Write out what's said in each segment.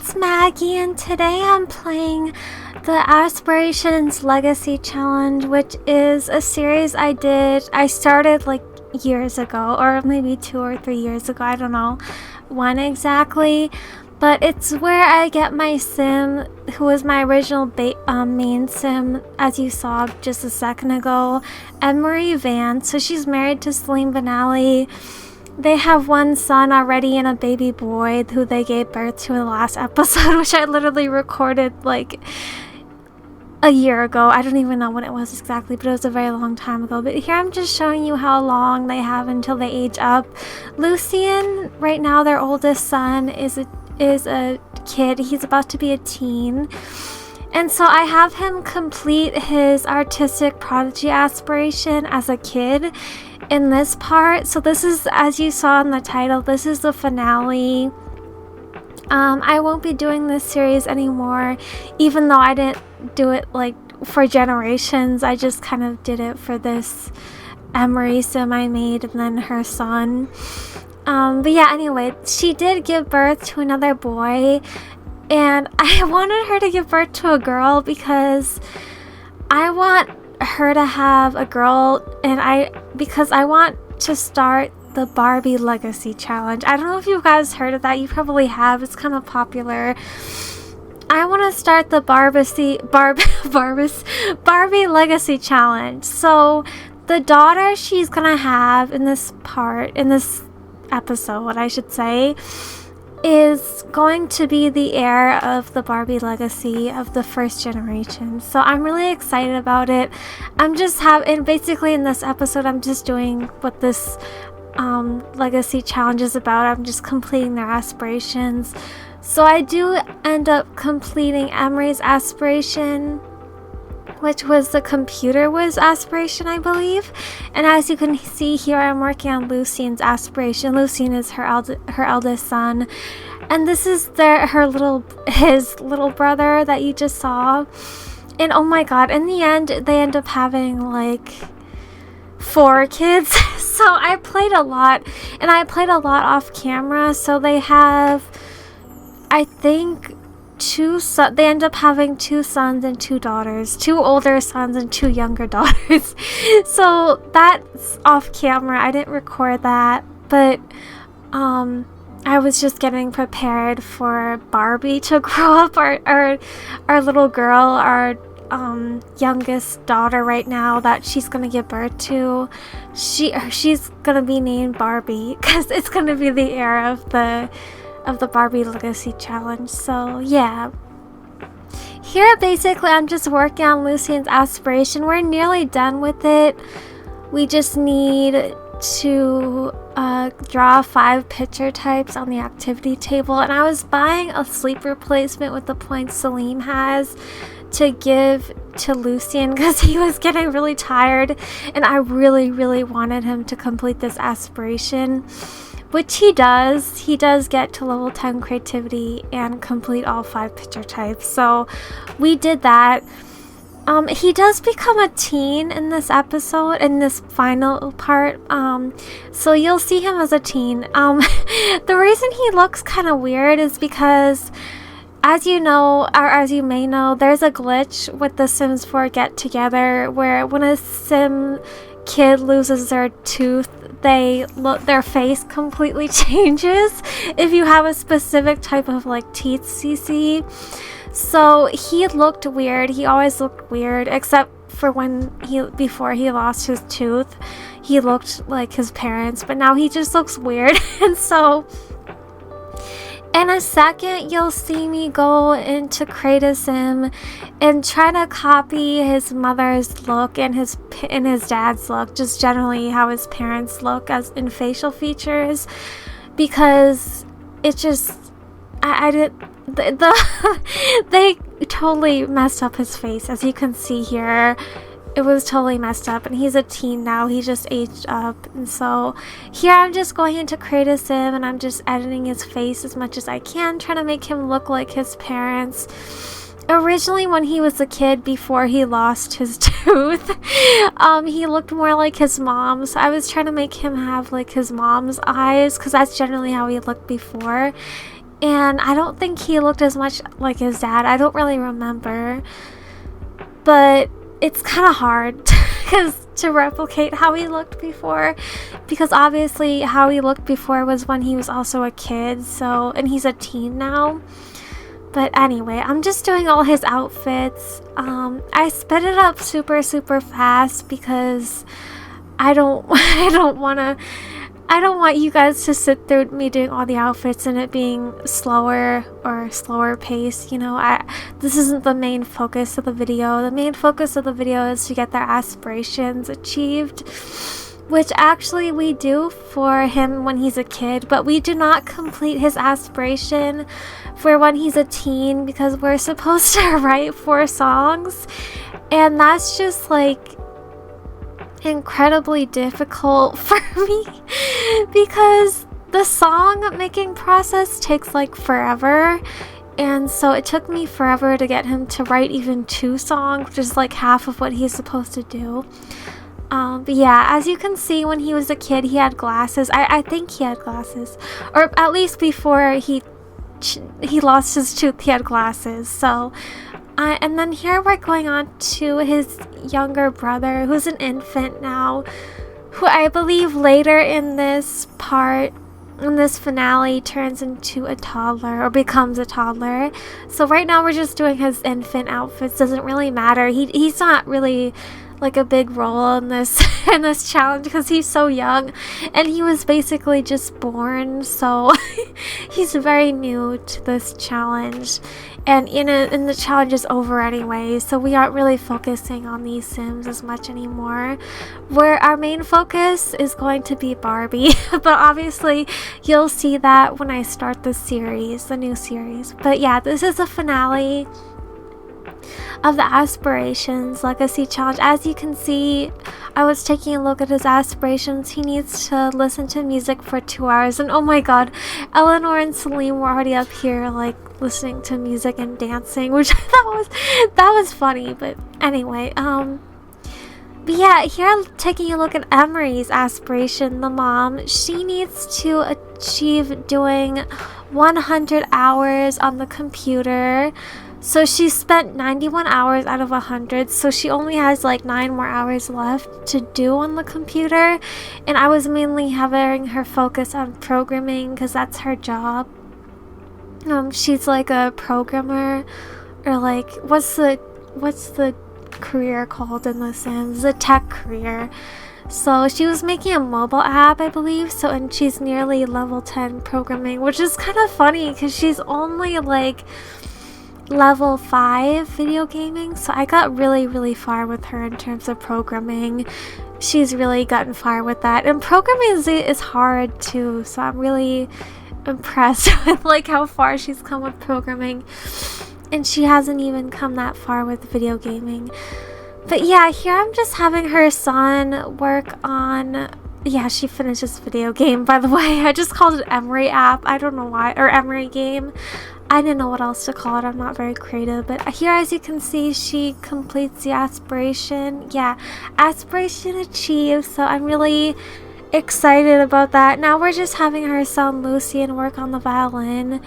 it's Maggie, and today I'm playing the Aspirations Legacy Challenge, which is a series I started like years ago, or maybe 2 or 3 years ago, I don't know when exactly, but it's where I get my sim, who was my original main sim, as you saw just a second ago, Emery Van. So she's married to Celine Benally. They have one son already and a baby boy who they gave birth to in the last episode, which I literally recorded like a year ago. I don't even know when it was exactly, but it was a very long time ago. But here I'm just showing you how long they have until they age up. Lucien, right now their oldest son, is a kid. He's about to be a teen. And so I have him complete his artistic prodigy aspiration as a kid in this part. So this is, as you saw in the title, this is the finale. I won't be doing this series anymore, even though I didn't do it like for generations. I just kind of did it for this Emery sim I made and then her son. But yeah, anyway, she did give birth to another boy, and I wanted her to give birth to a girl because I want her to have a girl, and because I want to start the Barbie Legacy Challenge. I don't know if you guys heard of that. You probably have. It's kind of popular. I want to start the Barbie Legacy Challenge. So the daughter she's gonna have in this episode, I should say, is going to be the heir of the Barbie legacy of the first generation. So I'm really excited about it. And basically in this episode, I'm just doing what this legacy challenge is about. I'm just completing their aspirations. So I do end up completing Emery's aspiration, which was the computer whiz aspiration, I believe. And as you can see here, I'm working on Lucien's aspiration. Lucien is her eldest son, and this is his little brother that you just saw. And oh my god, in the end they end up having like 4 kids. So I played a lot, and I played a lot off camera. So they have, I think, they end up having 2 sons and 2 daughters, 2 older sons and 2 younger daughters. So that's off camera. I didn't record that, but I was just getting prepared for Barbie to grow up. Our little girl, our youngest daughter right now that she's gonna give birth to, she's gonna be named Barbie because it's gonna be the heir of the Barbie Legacy Challenge. So yeah, here basically I'm just working on Lucien's aspiration. We're nearly done with it. We just need to draw 5 picture types on the activity table, and I was buying a sleep replacement with the points Salim has to give to Lucien because he was getting really tired, and I really wanted him to complete this aspiration, which he does. He does get to level 10 creativity and complete all 5 picture types. So we did that. He does become a teen in this episode, in this final part. So you'll see him as a teen. The reason he looks kind of weird is because, as you know, or as you may know, there's a glitch with the Sims 4 Get Together where when a Sim kid loses their tooth, their face completely changes if you have a specific type of like teeth CC. So he looked weird. He always looked weird, except for before he lost his tooth, he looked like his parents, but now he just looks weird. And so in a second, you'll see me go into Create a Sim and try to copy his mother's look and his dad's look, just generally how his parents look as in facial features, because it just, they totally messed up his face, as you can see here. It was totally messed up, and he's a teen now. He just aged up. And so here I'm just going into Create a Sim, and I'm just editing his face as much as I can, trying to make him look like his parents. Originally, when he was a kid, before he lost his tooth, he looked more like his mom. So I was trying to make him have like his mom's eyes, because that's generally how he looked before. And I don't think he looked as much like his dad. I don't really remember. But it's kind of hard to replicate how he looked before, because obviously how he looked before was when he was also a kid, so, and he's a teen now. But anyway, I'm just doing all his outfits. I sped it up super fast because I don't want you guys to sit through me doing all the outfits and it being slower pace. You know, this isn't the main focus of the video. The main focus of the video is to get their aspirations achieved, which actually we do for him when he's a kid, but we do not complete his aspiration for when he's a teen, because we're supposed to write 4 songs, and that's just like incredibly difficult for me because the song making process takes like forever, and so it took me forever to get him to write even 2 songs, which is like half of what he's supposed to do. But yeah, as you can see, when he was a kid, he had glasses. I think he had glasses, or at least before he lost his tooth, he had glasses. So and then here we're going on to his younger brother, who's an infant now, who I believe later in this part, in this finale, turns into a toddler or becomes a toddler. So right now we're just doing his infant outfits. Doesn't really matter. He's not really like a big role in this in this challenge because he's so young and he was basically just born, so he's very new to this challenge, and the challenge is over anyway, so we aren't really focusing on these Sims as much anymore. Where our main focus is going to be Barbie but obviously you'll see that when I start the series, the new series. But yeah, this is the finale of the Aspirations Legacy Challenge. As you can see, I was taking a look at his aspirations. He needs to listen to music for 2 hours, and oh my god, Eleanor and Celine were already up here like listening to music and dancing, which I thought was funny. But anyway, but yeah, here I'm taking a look at Emery's aspiration, the mom. She needs to achieve doing 100 hours on the computer. So she spent 91 hours out of 100, so she only has like 9 more hours left to do on the computer, and I was mainly having her focus on programming because that's her job. She's like a programmer, or like what's the career called in The Sims? A tech career. So she was making a mobile app, I believe, so, and she's nearly level 10 programming, which is kind of funny because she's only like level 5 video gaming, so I got really far with her in terms of programming. She's really gotten far with that, and programming is hard too, so I'm really impressed with like how far she's come with programming, and she hasn't even come that far with video gaming. But yeah, here I'm just having her son work on, yeah, she finished this video game, by the way. I just called it Emery app, I don't know why, or Emery game. I didn't know what else to call it. I'm not very creative. But here, as you can see, she completes the aspiration. Yeah, aspiration achieved. So I'm really excited about that. Now we're just having her son Lucian work on the violin.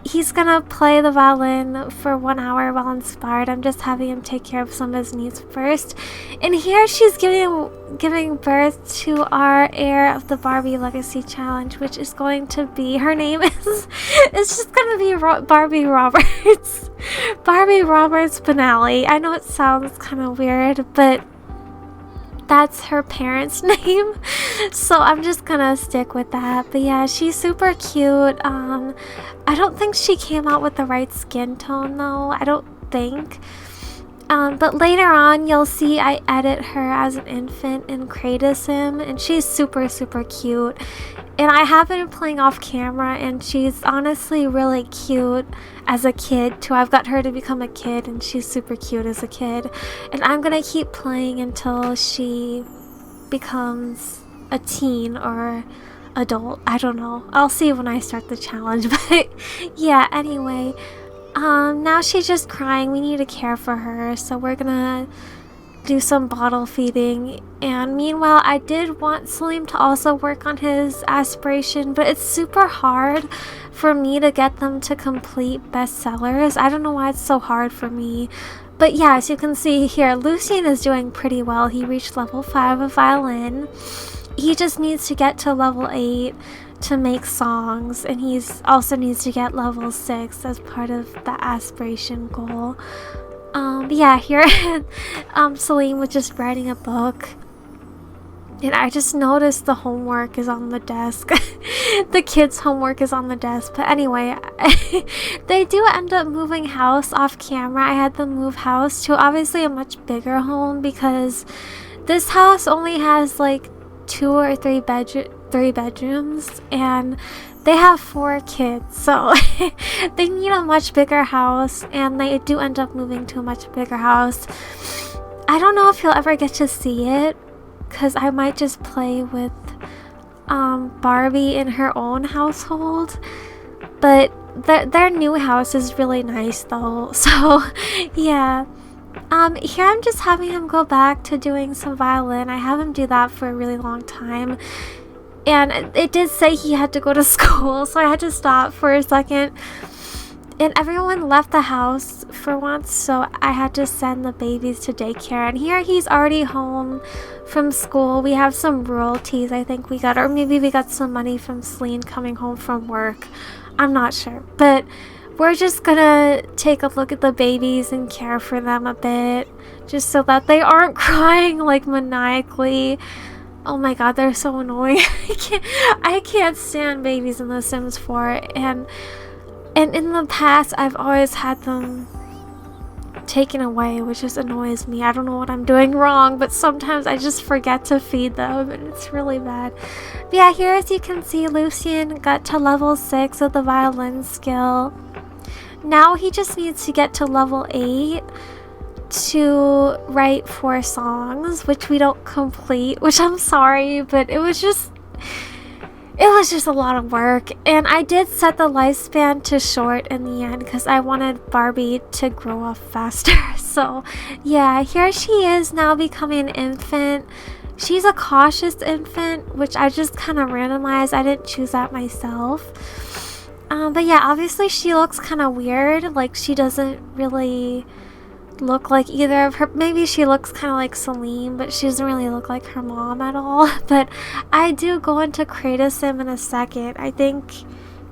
He's gonna play the violin for 1 hour while inspired. I'm just having him take care of some of his needs first. And here she's giving birth to our heir of the Barbie Legacy Challenge, which is going to be, her name is, it's just gonna be Barbie Roberts. Barbie Roberts Benally. I know it sounds kind of weird, but that's her parents' name, so I'm just gonna stick with that. But yeah, she's super cute. I don't think she came out with the right skin tone though, I don't think. But later on you'll see I edit her as an infant in Create Sim, and she's super cute, and I have been playing off camera, and she's honestly really cute as a kid too. I've got her to become a kid, and she's super cute as a kid, and I'm gonna keep playing until she becomes a teen or adult. I don't know, I'll see when I start the challenge. But yeah, anyway, now she's just crying. We need to care for her, so we're gonna do some bottle feeding. And meanwhile, I did want Salim to also work on his aspiration, but it's super hard for me to get them to complete bestsellers. I don't know why it's so hard for me. But yeah, as you can see here, Lucien is doing pretty well. He reached level 5 of violin. He just needs to get to level 8 to make songs, and he also needs to get level 6 as part of the aspiration goal. Yeah, here Salim was just writing a book, and I just noticed the homework is on the desk. The kids' homework is on the desk. But anyway, they do end up moving house off camera. I had them move house to obviously a much bigger home, because this house only has like 2 or 3 bedrooms, and they have 4 kids, so they need a much bigger house, and they do end up moving to a much bigger house. I don't know if you'll ever get to see it, because I might just play with Barbie in her own household, but their new house is really nice though. So yeah, here I'm just having him go back to doing some violin. I have him do that for a really long time, and it did say he had to go to school, so I had to stop for a second. And everyone left the house for once, so I had to send the babies to daycare. And here he's already home from school. We have some royalties, I think we got, or maybe we got some money from Celine coming home from work. I'm not sure, but we're just gonna take a look at the babies and care for them a bit, just so that they aren't crying like maniacally. Oh my god, they're so annoying. I can't stand babies in The Sims 4, and in the past I've always had them taken away, which just annoys me. I don't know what I'm doing wrong, but sometimes I just forget to feed them, and it's really bad. But yeah, here as you can see, Lucien got to level 6 of the violin skill. Now he just needs to get to level 8 to write 4 songs, which we don't complete, which I'm sorry, but it was just a lot of work. And I did set the lifespan to short in the end because I wanted Barbie to grow up faster. So yeah, here she is now becoming an infant. She's a cautious infant, which I just kind of randomized. I didn't choose that myself. But yeah, obviously she looks kind of weird. Like, she doesn't really look like either of her. Maybe she looks kind of like Celine, but she doesn't really look like her mom at all. But I do go into Create a Sim in a second. I think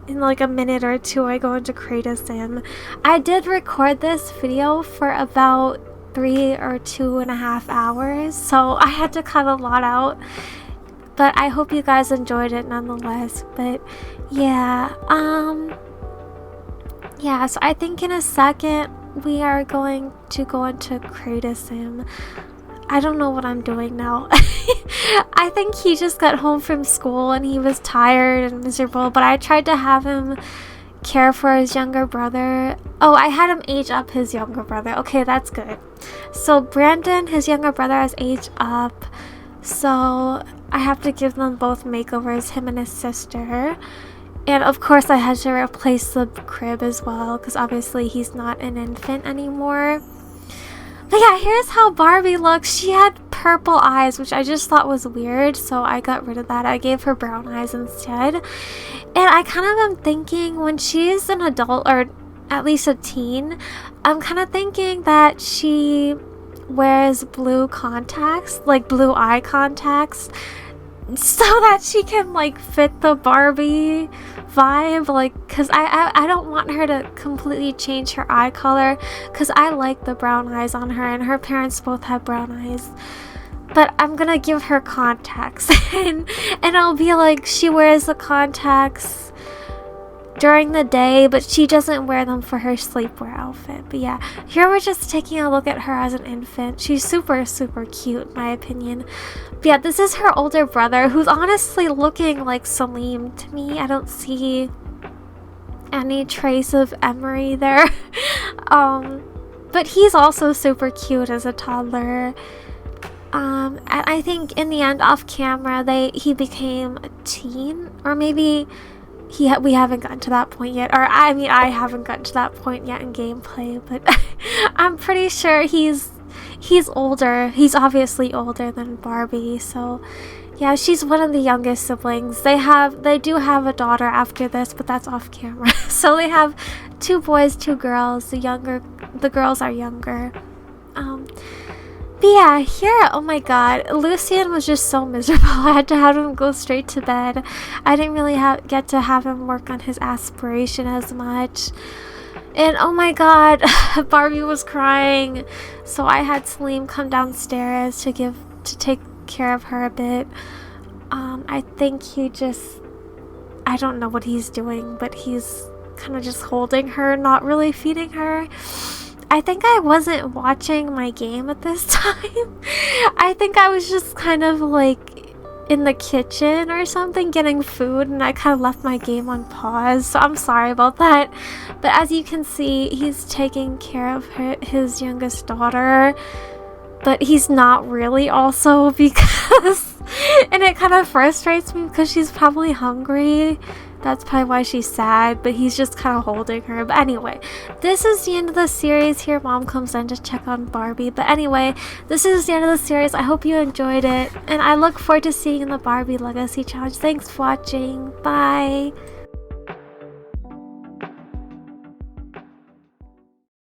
in like a minute or two I go into Create a Sim. I did record this video for about 3 or 2.5 hours, so I had to cut a lot out, but I hope you guys enjoyed it nonetheless. But yeah, so I think in a second we are going to go into Create a Sim. I don't know what I'm doing now. I think he just got home from school and he was tired and miserable, but I tried to have him care for his younger brother. Oh, I had him age up his younger brother. Okay, that's good. So Brandon, his younger brother, has aged up, so I have to give them both makeovers, him and his sister. And of course I had to replace the crib as well, because obviously he's not an infant anymore. But yeah, here's how Barbie looks. She had purple eyes, which I just thought was weird, so I got rid of that. I gave her brown eyes instead. And I kind of am thinking, when she's an adult, or at least a teen, I'm kind of thinking that she wears blue contacts, like blue eye contacts, so that she can like fit the Barbie vibe, like, because I don't want her to completely change her eye color, because I like the brown eyes on her, and her parents both have brown eyes. But I'm gonna give her contacts and I'll be like, she wears the contacts during the day, but she doesn't wear them for her sleepwear outfit. But yeah, here we're just taking a look at her as an infant. She's super cute in my opinion. But yeah, this is her older brother, who's honestly looking like Salim to me. I don't see any trace of Emery there. But he's also super cute as a toddler. And I think in the end, off camera, he became a teen, or maybe we haven't gotten to that point yet, or I mean I haven't gotten to that point yet in gameplay, but I'm pretty sure he's he's older. He's obviously older than Barbie, so yeah, she's one of the youngest siblings. They do have a daughter after this, but that's off camera. So they have 2 boys, 2 girls. The girls are younger. But yeah, here, oh my god, Lucian was just so miserable. I had to have him go straight to bed. I didn't really get to have him work on his aspiration as much. And oh my god, Barbie was crying, so I had Salim come downstairs to take care of her a bit. I think I don't know what he's doing, but he's kind of just holding her, not really feeding her. I think I wasn't watching my game at this time. I think I was just kind of like in the kitchen or something getting food, and I kind of left my game on pause, so I'm sorry about that. But as you can see, he's taking care of his youngest daughter, but he's not really also, because and it kind of frustrates me because she's probably hungry. That's probably why she's sad, but he's just kind of holding her. But anyway, this is the end of the series. Here Mom comes in to check on Barbie. But anyway, this is the end of the series. I hope you enjoyed it, and I look forward to seeing you in the Barbie Legacy Challenge. Thanks for watching. Bye.